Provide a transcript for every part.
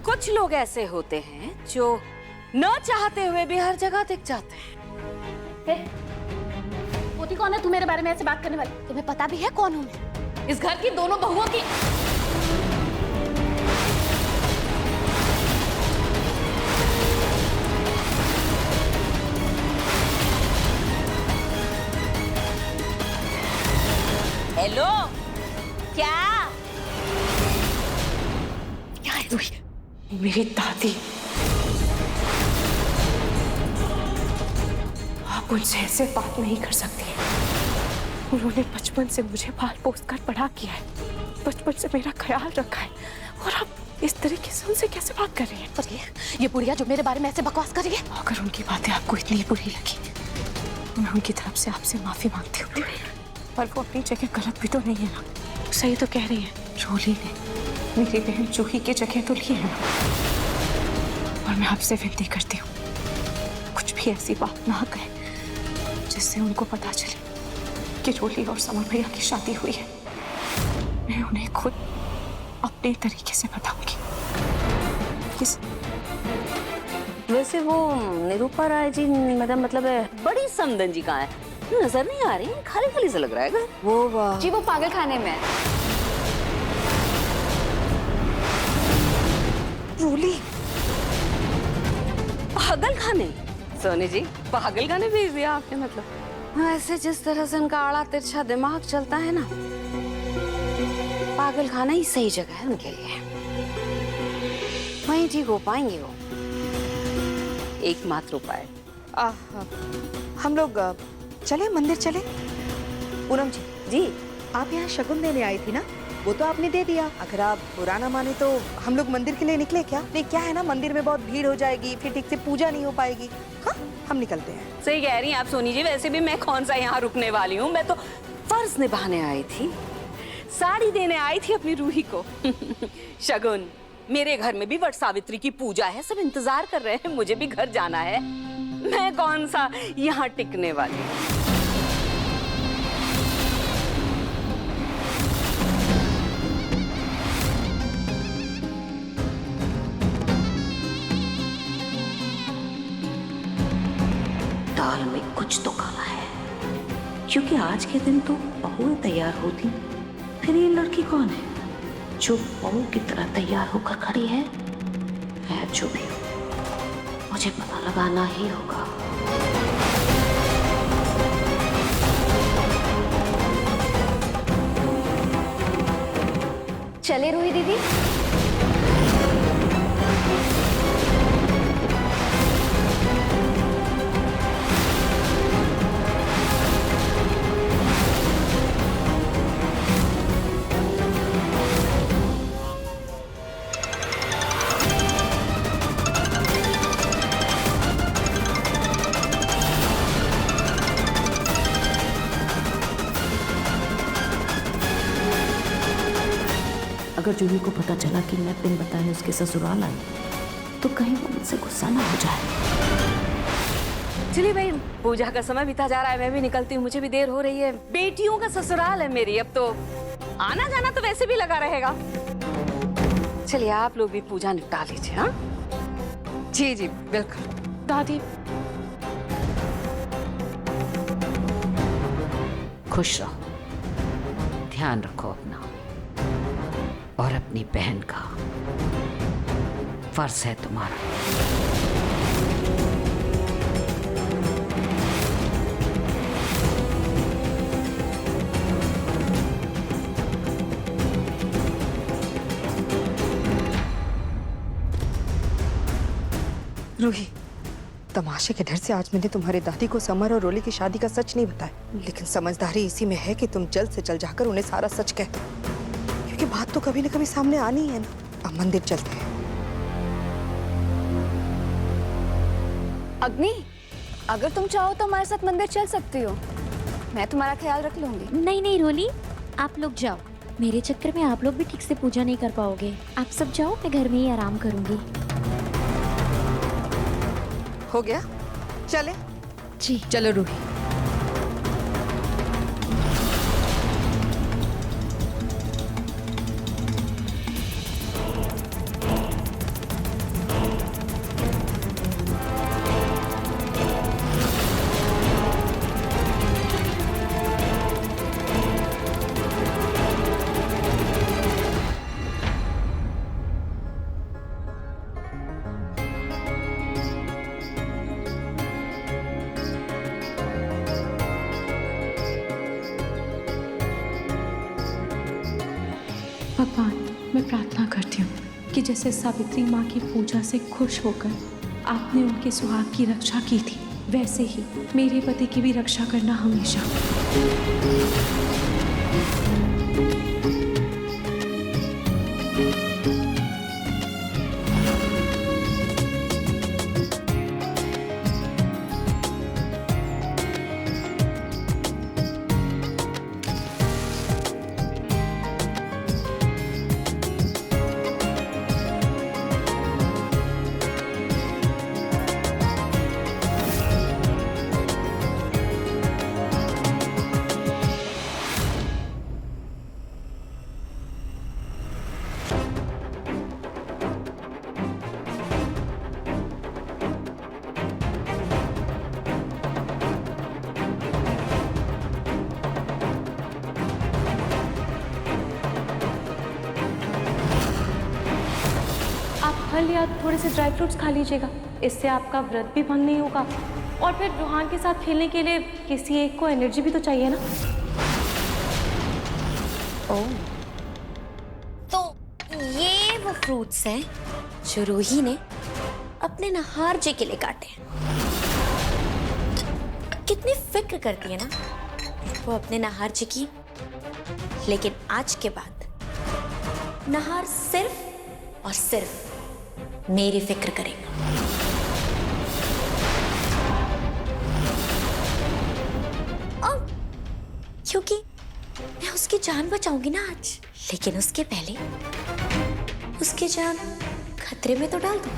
कुछ लोग ऐसे होते हैं जो न चाहते हुए भी हर जगह दिख जाते हैं। पोती कौन है तू मेरे बारे में ऐसे बात करने वाली? तुम्हें पता भी है कौन हूँ मैं? इस घर की दोनों बहुओं की। हेलो, क्या है रूही? मेरी दादी। आप उनसे ऐसे बात नहीं कर सकती। उन्होंने बचपन से मुझे पाल पोस कर बड़ा किया है, बचपन से मेरा ख्याल रखा है, और आप इस तरीके से उनसे कैसे बात कर रही हैं? और ये बुढ़िया जो मेरे बारे में ऐसे बकवास कर रही है। अगर उनकी बातें आपको इतनी बुरी लगी, मैं उनकी तरफ से आपसे माफी मांगती हूँ, पर वो अपनी जगह गलत भी तो नहीं है ना? सही तो कह रही है, रोली ने मेरी बहन जूही की जगह तो ली है ना। और मैं आपसे विनती करती हूँ, कुछ भी ऐसी बात ना कहें जिससे उनको पता चले कि रोली और समर भैया की शादी हुई है। मैं उन्हें खुद अपने तरीके से बताऊंगी। वैसे वो निरूपा राय जी मतलब बड़ी समदन जी कहाँ है? नजर नहीं आ रही, खाली खाली से लग रहा है घर। वो जी वो पागल खाने में है। रोली पागल खाने? सोनी जी पागल खाने भेज दिया आपने? मतलब ऐसे जिस तरह से उनका आड़ा तिरछा दिमाग चलता है ना, पागल खाना ही सही जगह है उनके लिए। वहीं ठीक हो पाएंगे वो। एकमात्र उपाय। हम लोग चले मंदिर चले। पूनम जी, जी आप यहाँ शगुन देने आई थी ना, वो तो आपने दे दिया। अगर आप बुरा ना माने तो हम लोग मंदिर के लिए निकले क्या? नहीं, क्या है ना, मंदिर में बहुत भीड़ हो जाएगी, फिर ठीक से पूजा नहीं हो पाएगी। हाँ, हम निकलते हैं। सही कह रही हैं आप सोनी जी। वैसे भी मैं कौन सा यहाँ रुकने वाली हूँ, मैं तो फर्ज निभाने आई थी, साड़ी देने आई थी अपनी रूही को। शगुन, मेरे घर में भी वट सावित्री की पूजा है, सब इंतजार कर रहे हैं, मुझे भी घर जाना है। मैं कौन सा यहाँ टिकने वाली हूँ। दाल में कुछ तो काला है, क्योंकि आज के दिन तो बहुएं तैयार होती, फिर ये लड़की कौन है जो बहू की तरह तैयार होकर खड़ी है? जो भी हो, मुझे पता लगाना ही होगा। चले रूही दीदी। अगर जूही को पता चला कि मैं बिन बताए उसके ससुराल आई, तो कहीं वो मुझसे गुस्सा ना हो जाए। चलिए भाई, पूजा का समय बीता जा रहा है, मैं भी निकलती हूँ, मुझे भी देर हो रही है। बेटियों का ससुराल है मेरी, अब तो आना जाना तो वैसे भी लगा रहेगा। चलिए आप लोग भी पूजा निपटा लीजिए। हाँ जी जी बिल्कुल। दादी, खुश रहो, ध्यान रखो अपना और अपनी बहन का। फर्ज है तुम्हारा। रूही, तमाशे के डर से आज मैंने तुम्हारी दादी को समर और रोली की शादी का सच नहीं बताया, लेकिन समझदारी इसी में है कि तुम जल्द से जल्द जाकर उन्हें सारा सच कह दो, क्योंकि बात तो कभी न कभी सामने आनी है ना। अब मंदिर चलते हैं। अग्नि, अगर तुम चाहो तो हमारे साथ मंदिर चल सकती हो, मैं तुम्हारा ख्याल रख लूंगी। नहीं नहीं रोली, आप लोग जाओ, मेरे चक्कर में आप लोग भी ठीक से पूजा नहीं कर पाओगे। आप सब जाओ, मैं घर में ही आराम करूंगी। हो गया, चले। जी चलो रूही। जैसे सावित्री माँ की पूजा से खुश होकर आपने उनके सुहाग की रक्षा की थी, वैसे ही मेरे पति की भी रक्षा करना हमेशा। फल या थोड़े से ड्राई फ्रूट्स खा लीजिएगा, इससे आपका व्रत भी भंग नहीं होगा। और फिर रूहान के साथ खेलने के लिए किसी एक को एनर्जी भी तो चाहिए ना। ओह, तो ये वो फ्रूट्स हैं जो रूही ने अपने नहार जी के लिए काटे हैं। कितनी फिक्र करती है ना वो अपने नहार जी की, लेकिन आज के बाद नहार सिर्फ और सिर्फ मेरी फिक्र करेगा। और क्योंकि मैं उसकी जान बचाऊंगी ना आज, लेकिन उसके पहले उसकी जान खतरे में तो डाल दूं।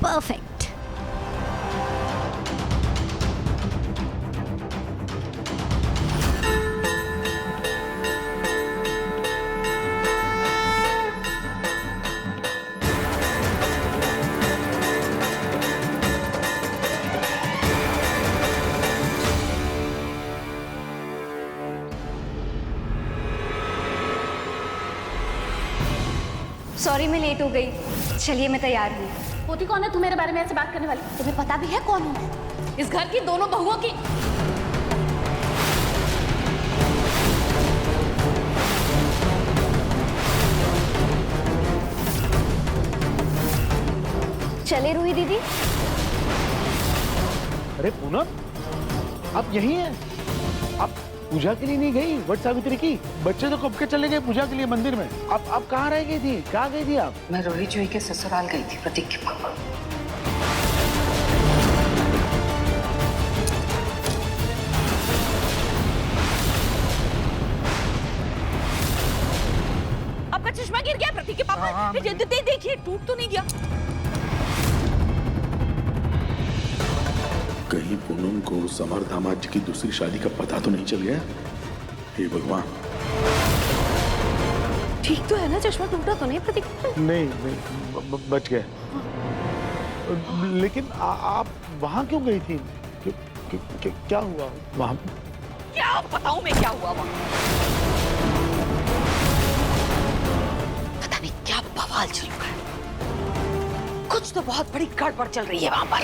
Perfect. सॉरी मैं लेट हो गई। चलिए मैं तैयार हूँ। पोती कौन है तू मेरे बारे में ऐसे बात करने वाली? तुम्हें पता भी है कौन हूँ मैं? इस घर की दोनों बहुओं की। चले रूही दीदी। अरे पूनम, आप यहीं हैं? आप पूजा के लिए नहीं गई वट सावित्री की? बच्चे तो कब के चले गए पूजा के लिए मंदिर में। आप कहाँ रह गई थी? कहाँ गई थी आप? मैं रोही जूही के ससुराल गई थी प्रतीक के पापा। आपका चश्मा गिर गया प्रतीक के पापा। देखिए टूट तो नहीं गया। कहीं पूनम को समर दामाद जी की दूसरी शादी का पता तो नहीं चल गया? हे भगवान। ठीक तो है ना? चश्मा टूटा तो नहीं प्रतीक? नहीं, बच गए। लेकिन आप वहाँ क्यों गई थी? क्या हुआ वहाँ? क्या बताऊं मैं क्या हुआ वहाँ? पता नहीं क्या बवाल चल रहा है। कुछ तो बहुत बड़ी गड़बड़ चल रही है वहाँ पर।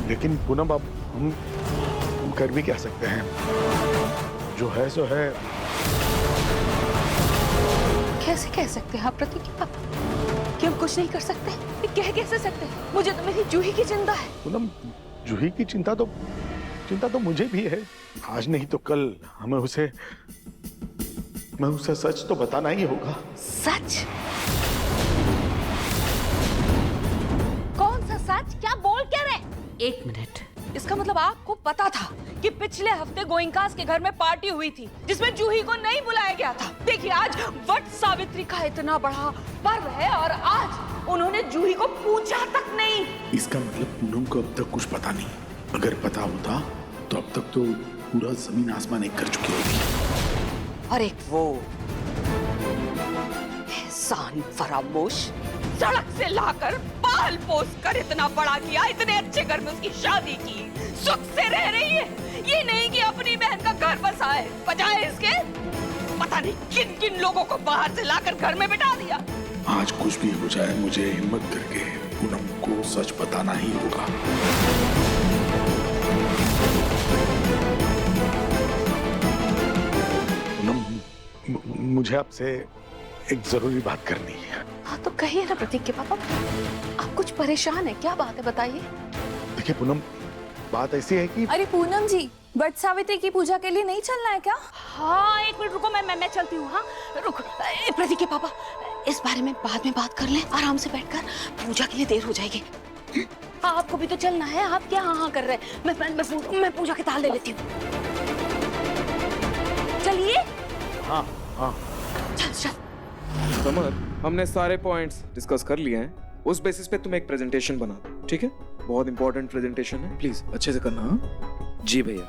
लेकिन पूनम अब हम कर भी क्या सकते हैं? जो है सो है। कैसे कह सकते हैं आप प्रतीक के पापा कि हम कुछ नहीं कर सकते? कह कैसे सकते हैं? मुझे तो मेरी जूही की चिंता है। पूनम, जूही की चिंता तो मुझे भी है। आज नहीं तो कल हमें उसे सच तो बताना ही होगा। सच? कौन सा सच? क्या बोल क्या रहे? एक मिनट, इसका मतलब आपको पता था कि पिछले हफ्ते गोइंकास के घर में पार्टी हुई थी जिसमें जूही को नहीं बुलाया गया था। देखिए आज वट सावित्री का इतना बड़ा पर्व है और आज उन्होंने जूही को पूछा तक नहीं। इसका मतलब पूनम को अब तक कुछ पता नहीं। अगर पता होता तो अब तक तो पूरा जमीन आसमान एक कर चुकी होती। और एक वो इंसान फरामोश, सड़क से लाकर पाल पोस कर इतना बड़ा किया, इतने अच्छे घर में उसकी शादी की, सुख से रह रही है। ये नहीं कि अपनी बहन का घर बसाए, बजाय इसके पता नहीं किन किन लोगों को बाहर से लाकर घर में बिठा दिया। आज कुछ भी हो जाए, मुझे हिम्मत करके पूनम को सच बताना ही होगा। पूनम, मुझे आपसे एक जरूरी बात करनी है। हाँ तो कहिए ना प्रतीक के पापा, आप कुछ परेशान है, क्या बात है बताइए। देखिए पूनम, बात ऐसी है कि अरे पूनम जी, वट सावित्री की पूजा के लिए नहीं चलना है क्या? हाँ एक मिनट रुको, मैं चलती हूँ। हाँ रुक, प्रतीक के पापा, इस बारे में बाद में बात कर लें आराम से बैठकर, पूजा के लिए देर हो जाएगी। हाँ आपको भी तो चलना है, आप क्या हाँ कर रहे हैं? मैं पूजा के ताल ले लेती हूँ। चलिए। हाँ हाँ चल। समर, हमने सारे पॉइंट्स डिस्कस कर लिए हैं। उस बेसिस पे तुम एक प्रेजेंटेशन बना दो, ठीक है? बहुत इंपॉर्टेंट प्रेजेंटेशन है, प्लीज अच्छे से करना। हाँ जी भैया।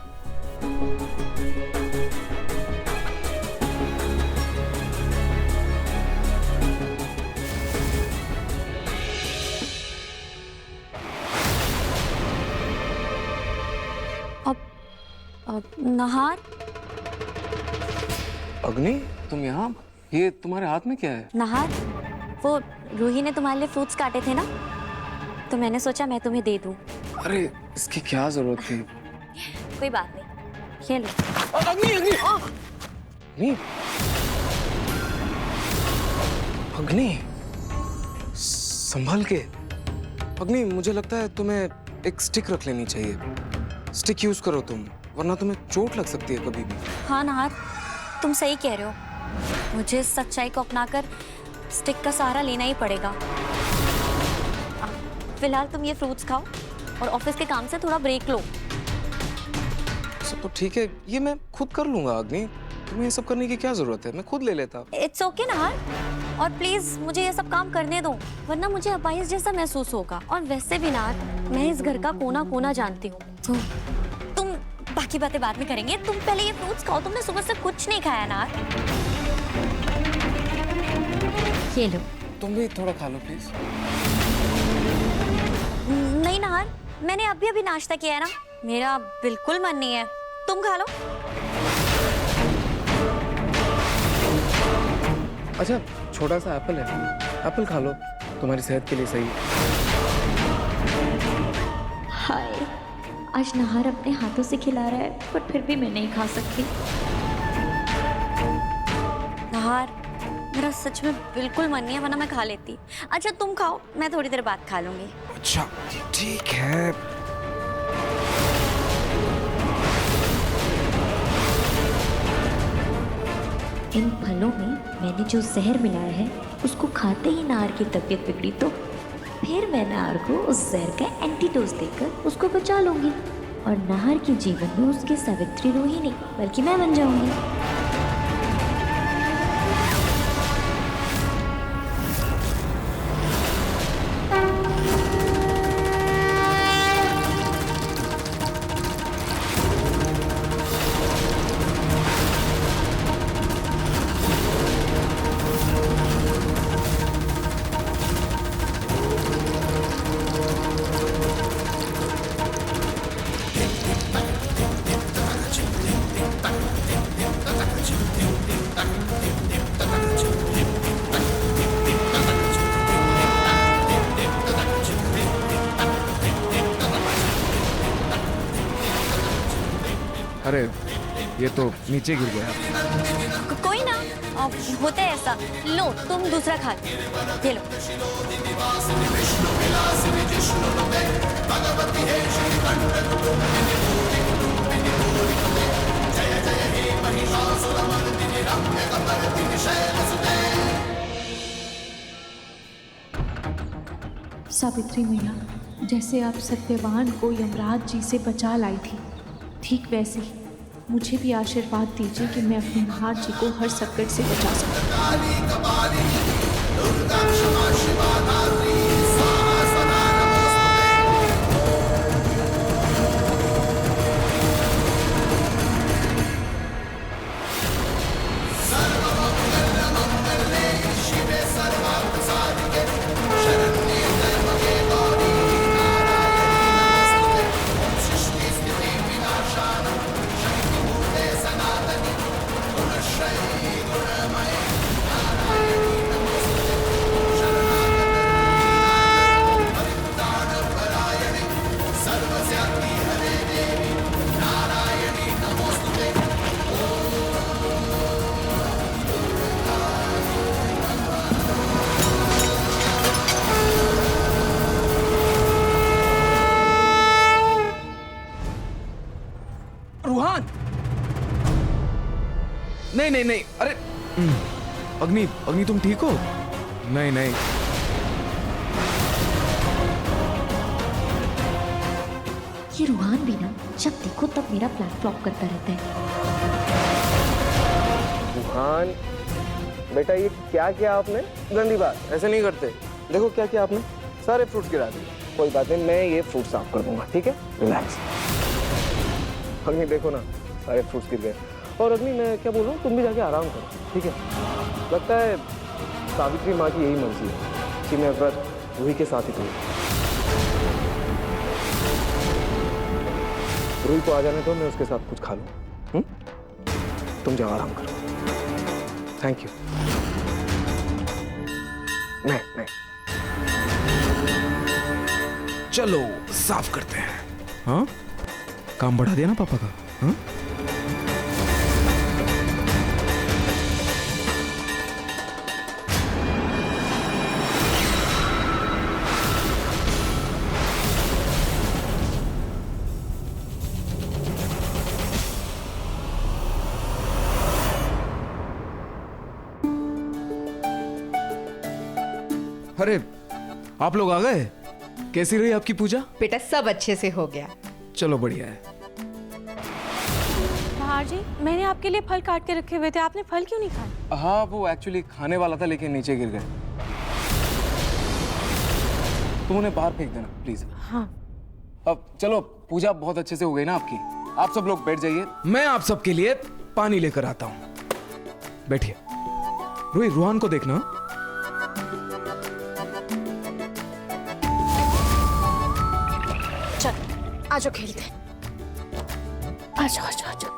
नहार, अग्नि, तुम यहाँ? ये तुम्हारे हाथ में क्या है? नहार, वो रूही ने तुम्हारे लिए फ्रूट्स काटे थे ना, तो मैंने सोचा मैं तुम्हें दे दूं। अरे इसकी क्या जरूरत थी? कोई बात नहीं, ये लो। अग्नि, अग्नि, अग्नि, संभल के। अग्नि, मुझे लगता है तुम्हें एक स्टिक रख लेनी चाहिए। स्टिक यूज करो तुम, वरना तुम्हें चोट लग सकती है कभी भी। हाँ नहार, तुम सही कह रहे हो। मुझे सच्चाई को अपनाकर स्टिक का सहारा लेना ही पड़ेगा। फिलहाल तुम ये फ्रूट्स खाओ और ऑफिस के काम से थोड़ा ब्रेक लो। सब तो ठीक है, ये मैं खुद कर लूंगा। अग्नि, तुम्हें ये सब करने की क्या जरूरत है? मैं खुद ले लेता। इट्स ओके नहार, और प्लीज मुझे ये सब काम करने दो, वरना मुझे अपाहिज जैसा महसूस होगा। और वैसे भी नहार, मैं इस घर का कोना कोना जानती हूँ। तो तुम बाकी बातें बाद में करेंगे, तुम पहले ये फ्रूट्स खाओ। तुमने सुबह से कुछ नहीं खाया नहार। ये लो। तुम भी थोड़ा खा लो प्लीज। नहीं नहार, मैंने अभी नाश्ता किया है ना, मेरा बिल्कुल मन नहीं है। तुम खा लो। अच्छा, छोटा सा एप्पल है, एप्पल खा लो, तुम्हारी सेहत के लिए सही है। हाय, आज नहार अपने हाथों से खिला रहा है, पर फिर भी मैं नहीं खा सकती। नहार, मेरा सच में बिल्कुल मन नहीं है, वरना मैं खा लेती। अच्छा तुम खाओ, मैं थोड़ी देर बाद खा लूंगी। अच्छा ठीक है। इन फलों में मैंने जो जहर मिलाया है, उसको खाते ही नार की तबीयत बिगड़ी तो फिर मैं नार को उस जहर का एंटीडोज देकर उसको बचा लूंगी, और नाहर के जीवन में उसकी सावित्री रूही नहीं बल्कि मैं बन जाऊंगी। अरे ये तो नीचे गिर गया। कोई ना, होता है ऐसा। लो तुम दूसरा खा लो, ये लो। सावित्री मैया, जैसे आप सत्यवान को यमराज जी से बचा लाई थी, ठीक वैसे ही मुझे भी आशीर्वाद दीजिए कि मैं अपने नहार जी को हर संकट से बचा सकूं। सर्वमंगल मंगले शिवे सर्व नहीं नहीं नहीं, अरे अग्नि, अग्नि तुम ठीक हो? नहीं नहीं, ये रूहान भी ना जब देखो तब मेरा प्लान फ्लॉप करता रहता है। रूहान बेटा, ये क्या किया आपने? गंदी बात, ऐसे नहीं करते। देखो क्या किया आपने, सारे फ्रूट्स गिरा दिए। कोई बात नहीं, मैं ये फ्रूट साफ कर दूंगा, ठीक है? रिलैक्स। अग्नि देखो ना, सारे फ्रूट्स गिर गए। और अग्नि मैं क्या बोल रहा हूँ, तुम भी जाके आराम करो, ठीक है? लगता है सावित्री माँ की यही मर्जी है कि मैं व्रत रूही के साथ ही करूँ। रूही को आ जाने दो, मैं उसके साथ कुछ खा लूँ। तुम जाओ आराम करो। Thank you. नहीं, चलो साफ करते हैं। हाँ, काम बढ़ा दिया ना पापा का? हाँ? अरे आप लोग आ गए? कैसी रही आपकी पूजा? बेटा सब अच्छे से हो गया। चलो बढ़िया है। बाहर जी, मैंने आपके लिए फल काट के रखे हुए थे, आपने फल क्यों नहीं खाए? हाँ, वो एक्चुअली खाने वाला था लेकिन नीचे गिर गए। तुम उन्हें बाहर फेंक देना प्लीज। हाँ। अब चलो, पूजा बहुत अच्छे से हो गई ना आपकी। आप सब लोग बैठ जाइए, मैं आप सबके लिए पानी लेकर आता हूँ। बैठिए। रूही, रूहान को देखना। चल आजो खेलते हैं। आजो आजो आजो।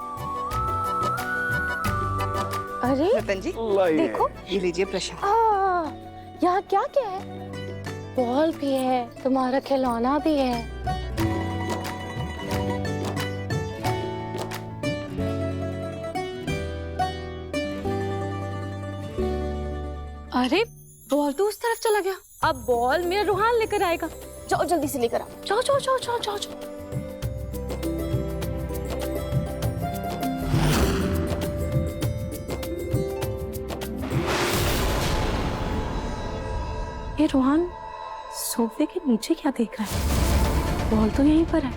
अरे रतन जी देखो, ये लीजिए प्रसाद। यहाँ क्या क्या है? बॉल भी है, तुम्हारा खिलौना भी है। अरे बॉल तो उस तरफ चला गया, अब बॉल मेरा रूहान लेकर आएगा। जाओ जल्दी से लेकर आओ। जाओ जाओ जाओ जाओ जाओ जाओ। ये रोहन सोफे के नीचे क्या देख रहा है? बॉल तो यहीं पर है।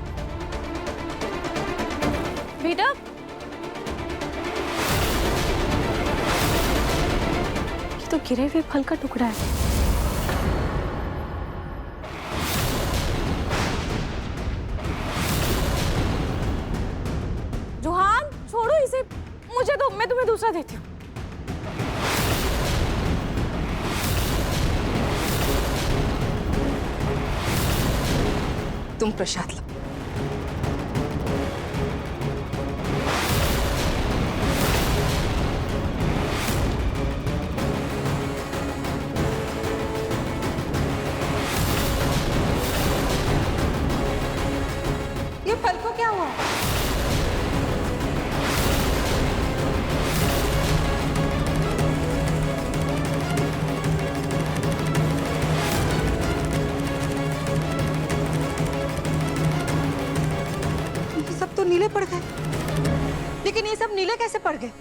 बेटा, ये तो गिरे हुए फल का टुकड़ा है। रोहन छोड़ो इसे, मुझे दो, मैं तुम्हें दूसरा देती हूँ। तुम प्रसाद लो। ये फल को क्या हुआ? ये सब तो नीले पड़ गए, लेकिन ये सब नीले कैसे पड़ गए?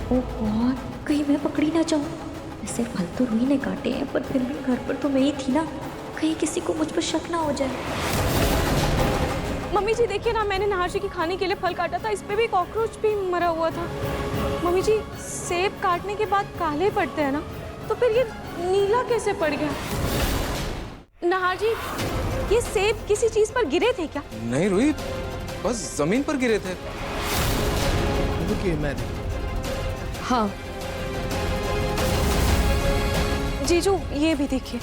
ओ गॉड, कहीं मैं पकड़ी ना जाऊं। वैसे फल तो रूही ने काटे हैं, पर फिर भी घर पर तो मैं ही थी ना, कहीं किसी को मुझ पर शक ना हो जाए। मम्मी जी देखिए ना, मैंने नहार जी की खाने के लिए फल काटा था, इस पे भी कॉकरोच भी मरा हुआ था। मम्मी जी, सेब काटने के बाद काले पड़ते हैं ना, तो फिर ये नीला कैसे पड़ गया? नहार जी, ये सेब किसी चीज पर गिरे थे क्या? नहीं रूही, बस जमीन पर गिरे थे। रुकिए, मैं हाँ जीजू, ये भी देखिए।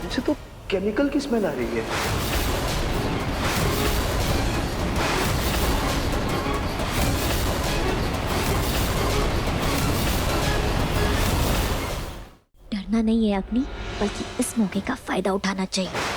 मुझे तो केमिकल की स्मेल आ रही है। डरना नहीं है अग्नि, बल्कि इस मौके का फायदा उठाना चाहिए।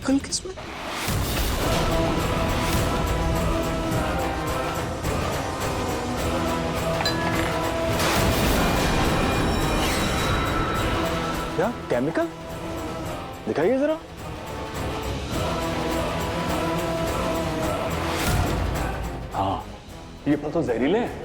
केमिकल किसमें? क्या केमिकल? दिखाइए जरा। हाँ, ये फल तो जहरीले हैं।